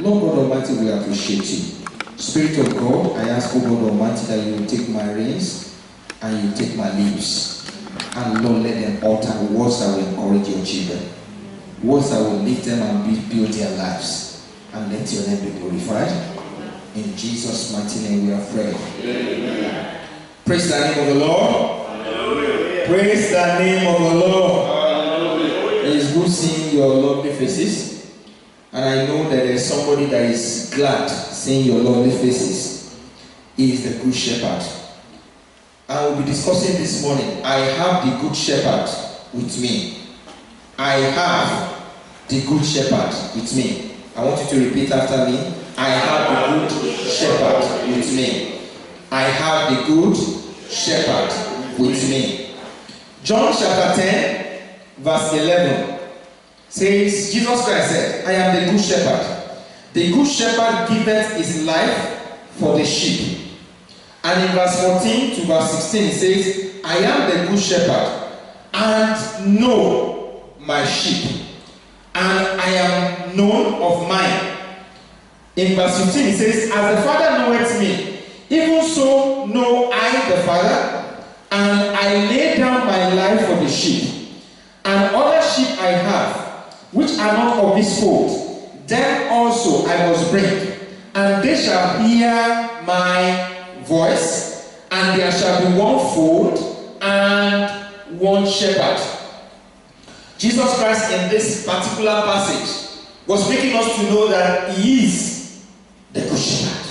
Lord God Almighty, we appreciate you. Spirit of God, I ask, O God Almighty, that you will take my reins and you take my lips. And Lord, let them utter words that will encourage your children. Words that will lift them and build their lives. And let your name be glorified. In Jesus' mighty name we are praying. Amen. Praise the name of the Lord. Hallelujah. Praise the name of the Lord. Hallelujah. It is good seeing your lovely faces. And I know that there's somebody that is glad seeing your lovely faces. He is the Good Shepherd. I will be discussing this morning. I have the Good Shepherd with me. I have the Good Shepherd with me. I want you to repeat after me. I have the Good Shepherd with me. I have the Good Shepherd with me. John chapter 10, verse 11 says, Jesus Christ said, I am the Good Shepherd. The Good Shepherd giveth his life for the sheep. And in verse 14 to verse 16 it says, I am the Good Shepherd, and know my sheep, and I am known of mine. In verse 15 it says, as the Father knoweth me, even so know I the Father, and I lay down my life for the sheep. And other sheep I have, which are not of this fold, them also I must bring, and they shall hear my voice, and there shall be one fold and one shepherd. Jesus Christ in this particular passage was making us to know that he is the Good Shepherd.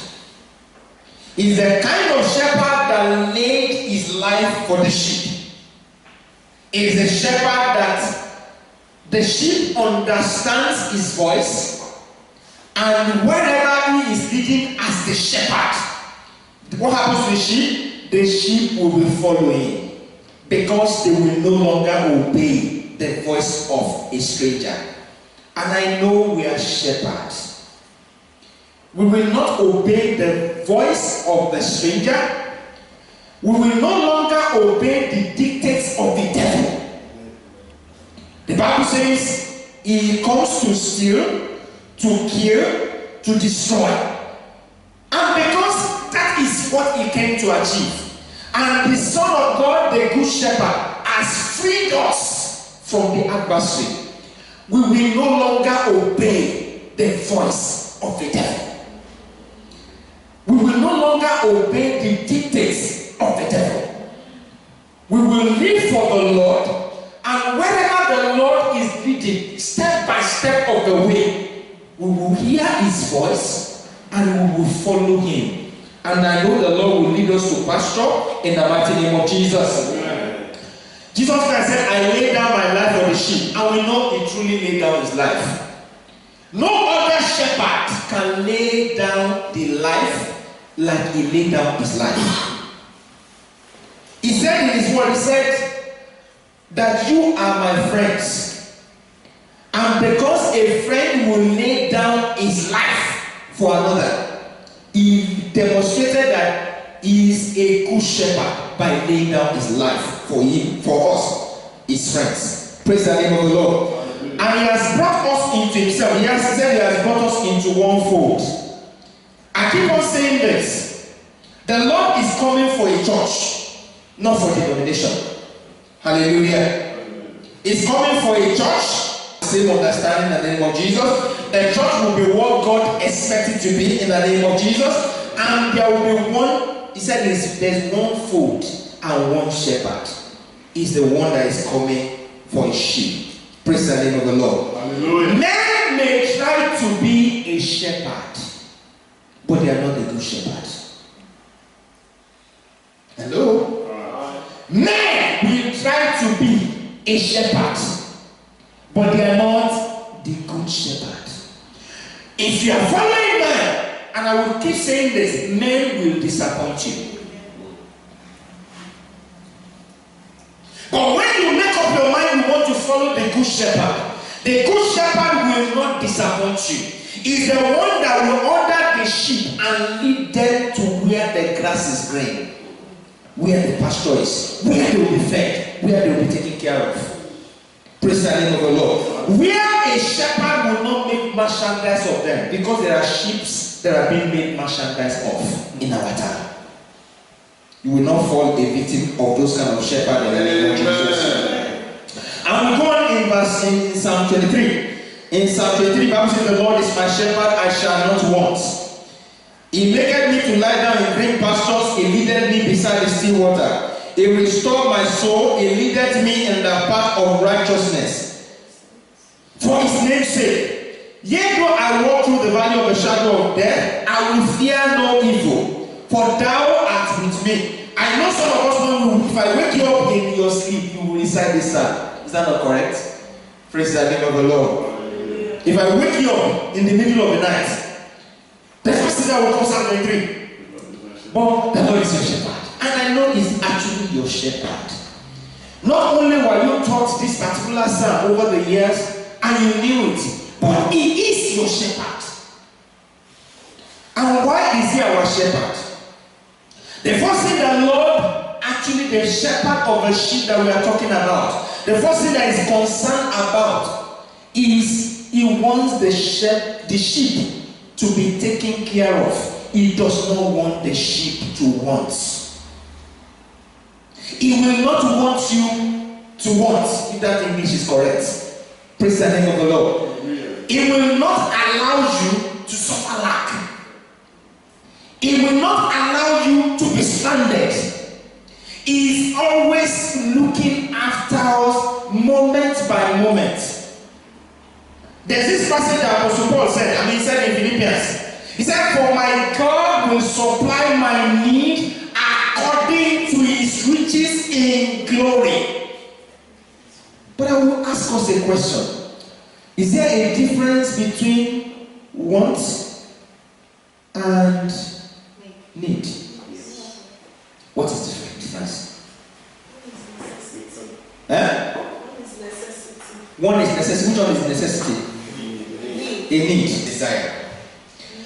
He is the kind of shepherd that laid his life for the sheep. He is a shepherd that the sheep understands his voice, and wherever he is leading as the shepherd, what happens to the sheep? The sheep will be following, because they will no longer obey the voice of a stranger. And I know we are shepherds. We will not obey the voice of the stranger. We will no longer obey the dictates of the devil. The Bible says he comes to steal, to kill, to destroy. And because that is what he came to achieve. And the Son of God, the Good Shepherd, has freed us from the adversary. We will no longer obey the voice of the devil. We will no longer obey the dictates of the devil. We will live for the Lord, and wherever the Lord is leading, step by step of the way, we will hear his voice and we will follow him. And I know the Lord will lead us to pasture in the mighty name of Jesus. Amen. Jesus Christ said, I lay down my life for the sheep. And we know he truly laid down his life. No other shepherd can lay down the life like he laid down his life. He said in his word, he said that you are my friends. And because a friend will lay down his life for another, he demonstrated that he is a good shepherd by laying down his life for him, for us, his friends. Praise the name of the Lord. And he has brought us into himself. He said he has brought us into one fold. I keep on saying this. The Lord is coming for a church, not for denomination. Hallelujah. He's coming for a church. Same understanding in the name of Jesus. The church will be what God expected to be in the name of Jesus. And there will be one, he said there's one fold and one shepherd. He's the one that is coming for his sheep. Praise the name of the Lord. Hallelujah. Men may try to be a shepherd, but they are not the Good Shepherd. Hello? Men will try to be a shepherd, but they are not the Good Shepherd. If you are following men, and I will keep saying this, men will disappoint you. But when you make up your mind you want to follow the Good Shepherd, the Good Shepherd will not disappoint you. He's the one that will order the sheep and lead them to where the grass is green, where the pasture is, where they will be fed, where they will be taken care of. Praise the name of the Lord. Where a shepherd will not make merchandise of them, because there are sheep that are being made merchandise of in our time. You will not fall a victim of those kind of shepherds in the name of Jesus. And we go on in Psalm 23. In Psalm 23, the Bible says, the Lord is my shepherd, I shall not want. He maketh me to lie down in green pastures, he leadeth me beside the still water. He restored my soul, he leadeth me in the path of righteousness. For his name's sake. Yea, though I walk through the valley of the shadow of death, I will fear no evil, for thou art with me. I know some of us, if I wake you up in your sleep, you will recite this psalm. Is that not correct? Praise the name of the Lord. If I wake you up in the middle of the night, the first thing that will come Psalm 23. But the Lord is your shepherd. And I know he's actually your shepherd. Not only were you taught this particular psalm over the years and you knew it, but he is your shepherd. And why is he our shepherd? The first thing that Lord, actually the shepherd of the sheep that we are talking about, the first thing that is concerned about is he wants the sheep to be taken care of. He does not want the sheep to want. He will not want you to want, if that English is correct. Praise the name of the Lord. He will not allow you to suffer lack. He will not allow you to be stranded. He is always looking after us moment by moment. There's this passage that Apostle Paul said, he said in Philippians, he said, for my God will supply my need according to his riches in glory. But I will ask us a question. Is there a difference between want and need? What is the difference? One is necessity. Which one is necessity? A need, desire.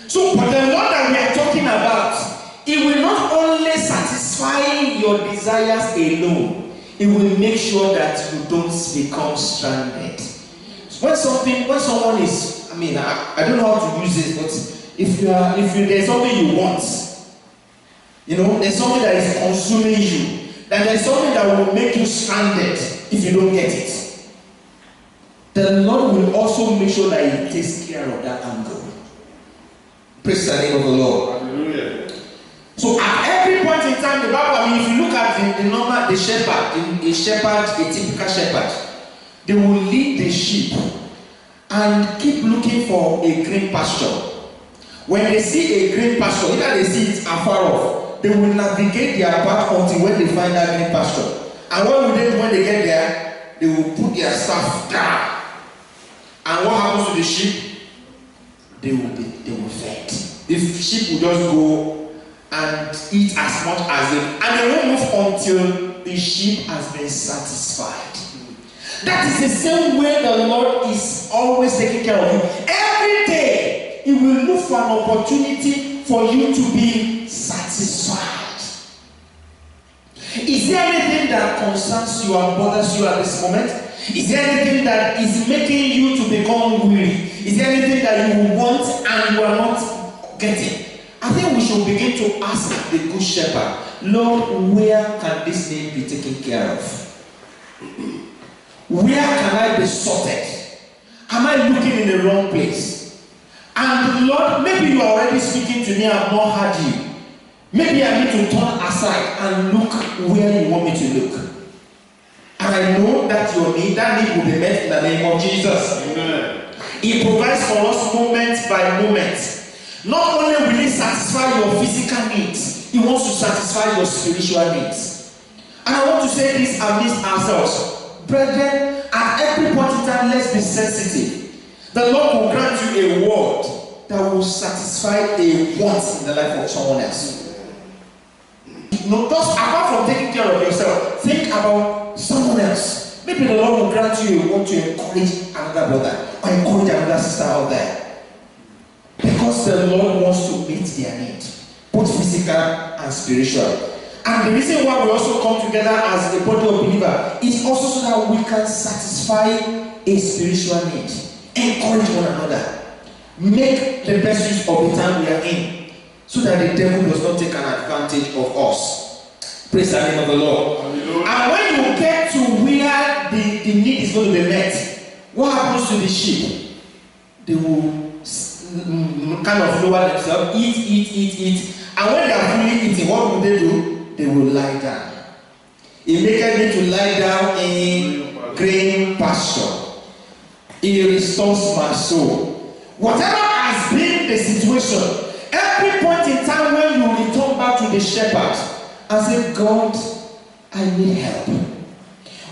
So, but the Lord that we are talking about, he will not only satisfy your desires alone, he will make sure that you don't become stranded. When someone is, I don't know how to use it, but if there's something you want, there's something that is consuming you, then there's something that will make you stranded if you don't get it. The Lord will also make sure that he takes care of that angle. Praise the name of the Lord. Hallelujah. So at every point in time, the Bible, if you look at the shepherd, a typical shepherd, they will lead the sheep and keep looking for a green pasture. When they see a green pasture, either they see it afar off, they will navigate their path until when they find that green pasture. And when they get there, they will put their staff down. And what happens to the sheep? They will fed. The sheep will just go and eat as much as they, and they won't move until the sheep has been satisfied. That is the same way the Lord is always taking care of you. Every day, he will look for an opportunity for you to be satisfied. Is there anything that concerns you and bothers you at this moment? Is there anything that is making you to become weary? Is there anything that you want and you are not getting? I think we should begin to ask the good shepherd, Lord, where can this name be taken care of? Where can I be sorted? Am I looking in the wrong place? And Lord, maybe you are already speaking to me, I have not heard you. Maybe I need to turn aside and look where you want me to look. And I know that your need, that need will be met in the name of Jesus. Amen. He provides for us moment by moment. Not only will he satisfy your physical needs, he wants to satisfy your spiritual needs. And I want to say this amidst ourselves. Brethren, at every point in time, let's be sensitive. The Lord will grant you a word that will satisfy a want in the life of someone else. Just apart from taking care of yourself, think about someone else. Maybe the Lord will grant you a word to encourage another brother or encourage another sister out there. Because the Lord wants to meet their need, both physical and spiritual. And the reason why we also come together as a body of believers is also so that we can satisfy a spiritual need. Encourage one another. Make the best use of the time we are in, so that the devil does not take an advantage of us. Praise the name of the Lord. Hallelujah. And when you get to where the need is going to be met, what happens to the sheep? They will kind of lower themselves, eat. And when they are fully eating, what will they do? They will lie down. It makes me to lie down in green pasture. It restores my soul. Whatever has been the situation, every point in time when you return back to the shepherd and say, God, I need help.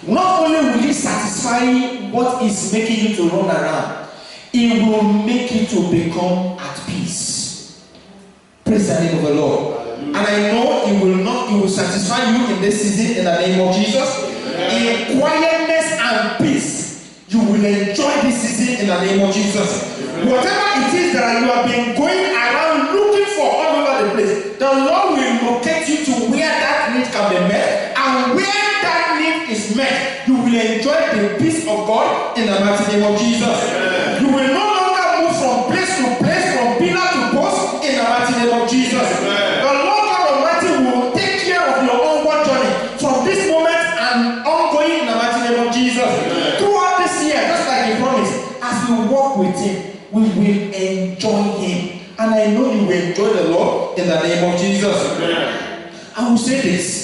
Not only will he satisfy what is making you to run around, it will make you to become at peace. Praise the name of the Lord. And I know it will satisfy you in this season in the name of Jesus. In quietness and peace, you will enjoy this season in the name of Jesus. Whatever it is that you have been going around looking for all over the place, the Lord will locate you to where that need can be met, and where that need is met, you will enjoy the peace of God in the mighty name of Jesus. You will no longer move from place to place, from pillar to post in the mighty name of Jesus. The Lord God Almighty will take care of your onward journey from this moment and ongoing in the mighty name of Jesus. Throughout this year, just like He promised, as we walk with Him, we will enjoy Him. And I know you will enjoy the Lord in the name of Jesus. Amen. I will say this.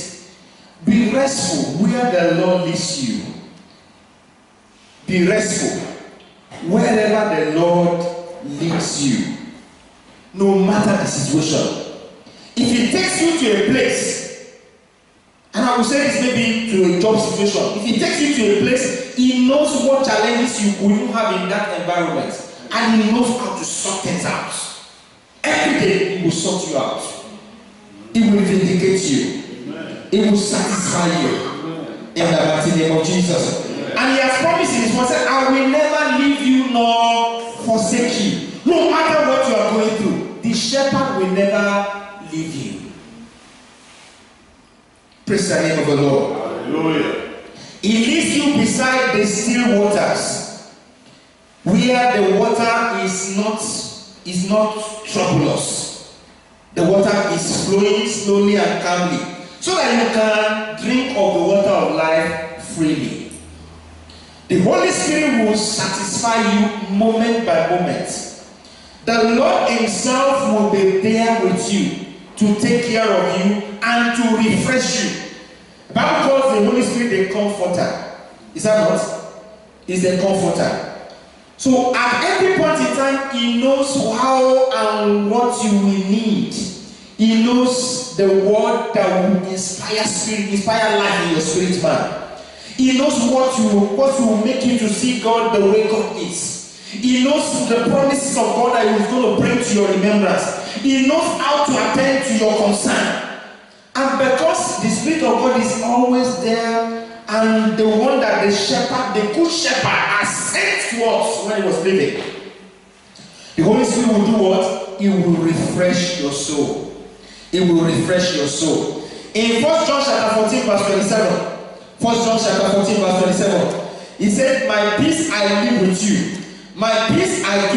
Be restful where the Lord leads you. Be restful wherever the Lord leads you. No matter the situation. If He takes you to a place, and I will say this maybe to a job situation. If He takes you to a place, He knows what challenges you will have in that environment. And He knows how to sort things out. Every day He will sort you out. He will vindicate you. He will satisfy you. In the mighty name of Jesus. And He has promised in His word, I will never leave you nor forsake you. No matter what you are going through, the shepherd will never leave you. Praise the name of the Lord. Hallelujah. He leads you beside the still waters, where the water is not troublous. The water is flowing slowly and calmly, so that you can drink of the water of life freely. The Holy Spirit will satisfy you moment by moment. The Lord Himself will be there with you to take care of you and to refresh you. The Bible calls the Holy Spirit the Comforter. Is that not? He's the Comforter. So at every point in time, He knows how and what you will need. He knows the word that will inspire life in your spirit man. He knows what will make you to see God the way God is. He knows the promises of God that He is going to bring to your remembrance. He knows how to attend to your concern. And because the Spirit of God is always there, and the one that the shepherd, the good shepherd, has sent to us when He was living, the Holy Spirit will do what? He will refresh your soul. He will refresh your soul. In 1 John chapter 14 verse 27, 1 John chapter 14 verse 27, He said, my peace I leave with you. My peace I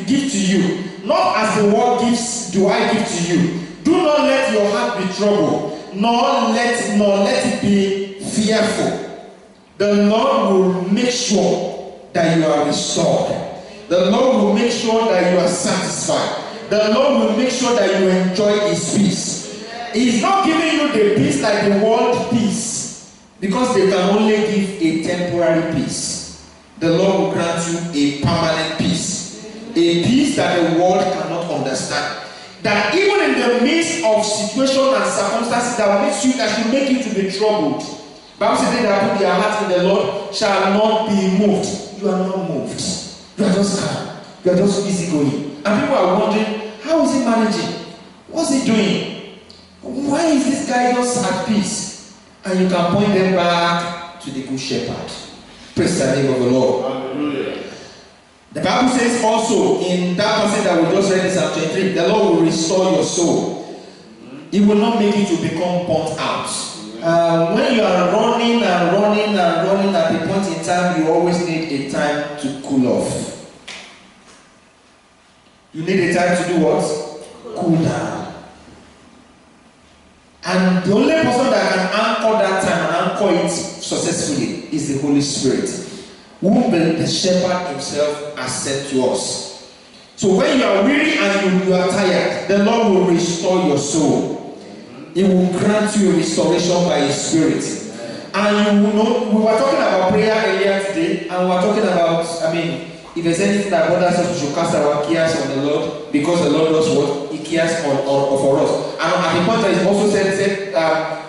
give to you. Not as the world gives, do I give to you. Do not let your heart be troubled, nor let it be fearful. The Lord will make sure that you are restored. The Lord will make sure that you are satisfied. The Lord will make sure that you enjoy His peace. He's not giving you the peace like the world peace, because they can only give a temporary peace. The Lord will grant you a permanent peace. A peace that the world cannot understand. That even in the midst of situations and circumstances that should make you to be troubled, Bible says, they that put their heart in the Lord shall not be moved. You are not moved. You are just calm. You are just easygoing. And people are wondering, how is he managing? What's he doing? Why is this guy just at peace? And you can point them back to the good shepherd. Praise the name of the Lord. Hallelujah. The Bible says also in that passage that we just read in Psalm 23, the Lord will restore your soul. He will not make you to become burnt out. When you are running at the point in time, you always need a time to cool off. You need a time to do what? Cool down. And the only person that can anchor that time and anchor it successfully is the Holy Spirit, whom the shepherd himself has sent to us. So when you are weary and you are tired, the Lord will restore your soul. He will grant you a restoration by His Spirit. And you know, we were talking about prayer earlier today, and we were talking about, if there's anything that bothers us, we should cast our cares on the Lord, because the Lord does what? He cares for us. And at the point that He also said,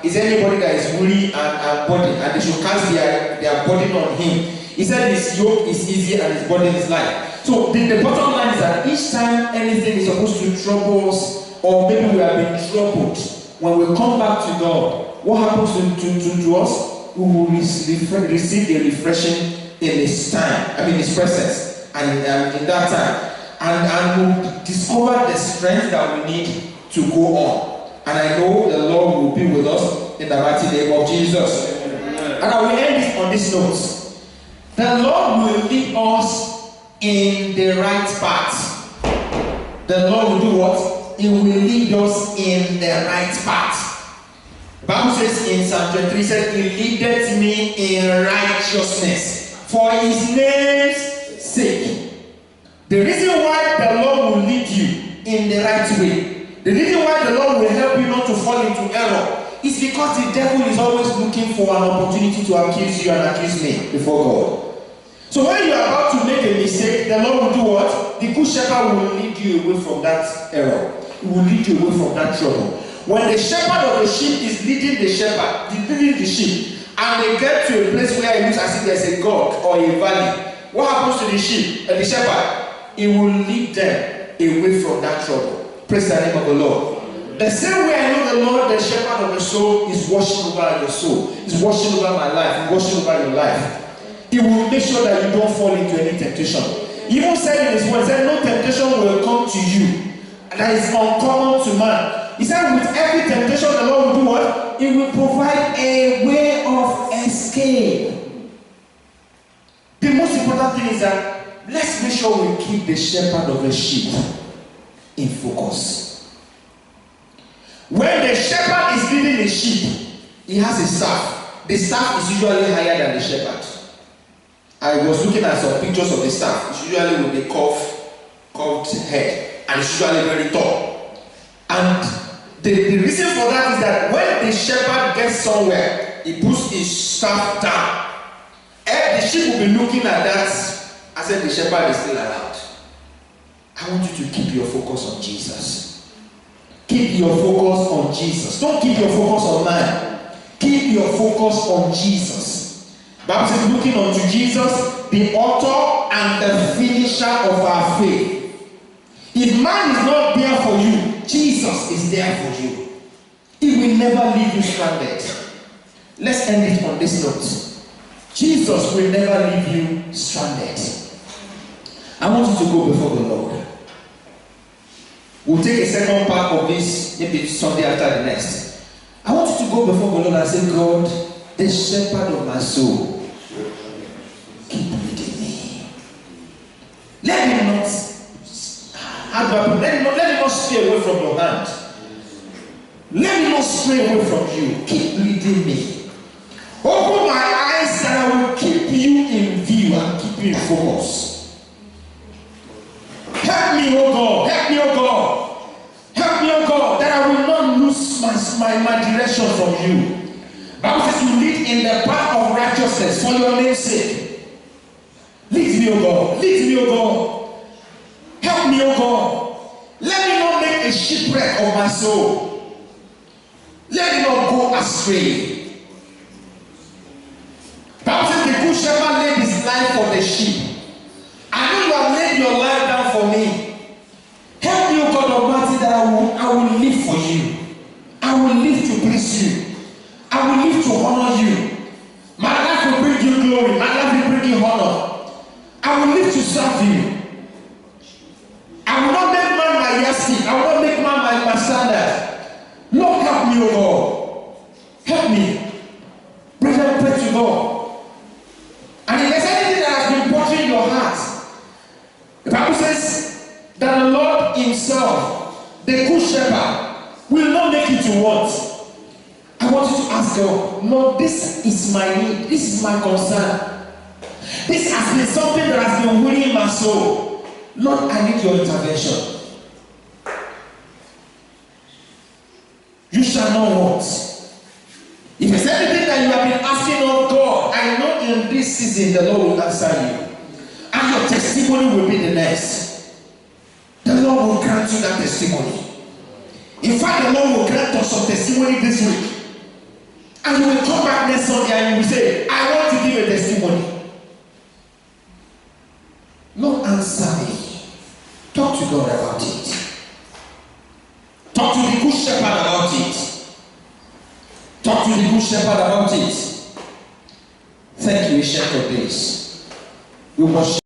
is anybody that is weary and burdened, and they should cast their burden on Him. He said His yoke is easy and His burden is light. So the bottom line is that each time anything is supposed to trouble us, or maybe we have been troubled, when we come back to God, what happens to us? We will receive the refreshing in His time, His presence, and in that time, and we'll discover the strength that we need to go on. And I know the Lord will be with us in the mighty name of Jesus. Amen. And I will end it on this note. The Lord will lead us in the right path. The Lord will do what? He will lead us in the right path. The Bible says in Psalm 23, it says, He leadeth me in righteousness for His name's sake. The reason why the Lord will lead you in the right way, the reason why the Lord will help you not to fall into error, is because the devil is always looking for an opportunity to accuse you and accuse me before God. So when you are about to make a mistake, the Lord will do what? The good shepherd will lead you away from that error. He will lead you away from that trouble. When the shepherd of the sheep is leading the sheep, and they get to a place where it looks as if there's a God or a valley, what happens to the sheep and the shepherd? He will lead them away from that trouble. Praise the name of the Lord. The same way I know the Lord, the shepherd of the soul, is watching over your soul, is watching over my life, is watching over your life. He will make sure that you don't fall into any temptation. He even said in His word, no temptation will come to you that is uncommon to man. He said with every temptation the Lord will do what? He will provide a way of escape. The most important thing is that let's make sure we keep the shepherd of the sheep in focus. When the shepherd is leading the sheep, he has a staff. The staff is usually higher than the shepherd. I was looking at some pictures of the staff. It's usually with a curved head, and it's usually very tall. And the reason for that is that when the shepherd gets somewhere, he puts his staff down. And the sheep will be looking at that. I said the shepherd is still around. I want you to keep your focus on Jesus. Keep your focus on Jesus. Don't keep your focus on man. Keep your focus on Jesus. Bible says, looking unto Jesus, the author and the finisher of our faith. If man is not there for you, Jesus is there for you. He will never leave you stranded. Let's end it on this note. Jesus will never leave you stranded. I want you to go before the Lord. We'll take a second part of this, maybe Sunday after the next. I want you to go before the Lord and say, God, the shepherd of my soul, keep leading me. Let me not stray away from your hand. Let me not stray away from you. Keep leading me. Open my eyes and I will keep you in view and keep you in focus. Help me, oh God. Help me, oh God. Help me, oh God, that I will not lose my direction from you. Bible says you lead in the path of righteousness for your name's sake. Lead me, oh God. Lead me, oh God. Help me, oh God. Let me not make a shipwreck of my soul. Let me not go astray. Bible says the good shepherd laid his life for the sheep. I know you have laid your life down for me. Help me, O God Almighty, that I will live for you. I will live to please you. I will live to honor you. My life will bring you glory. My life will bring you honor. I will live to serve you. I will not make man my yardstick. I will not make man my standard. Lord, help me, O God. Help me. Brethren, pray to God. And if there's anything that has been bothering your heart, the Bible says that the Lord the good shepherd, will not make you to want. I want you to ask God, Lord, this is my need, this is my concern. This has been something that has been winning my soul. Lord, I need your intervention. You shall not want. If it's anything that you have been asking of God, I know in this season the Lord will answer you. And your testimony will be the next. The Lord will grant you that testimony. In fact, the Lord will grant us some testimony this week. And you will come back next Sunday and you will say, I want to give a testimony. Lord, answer me. Talk to God about it. Talk to the good shepherd about it. Talk to the good shepherd about it. Thank you, Ancient of Days. We worship.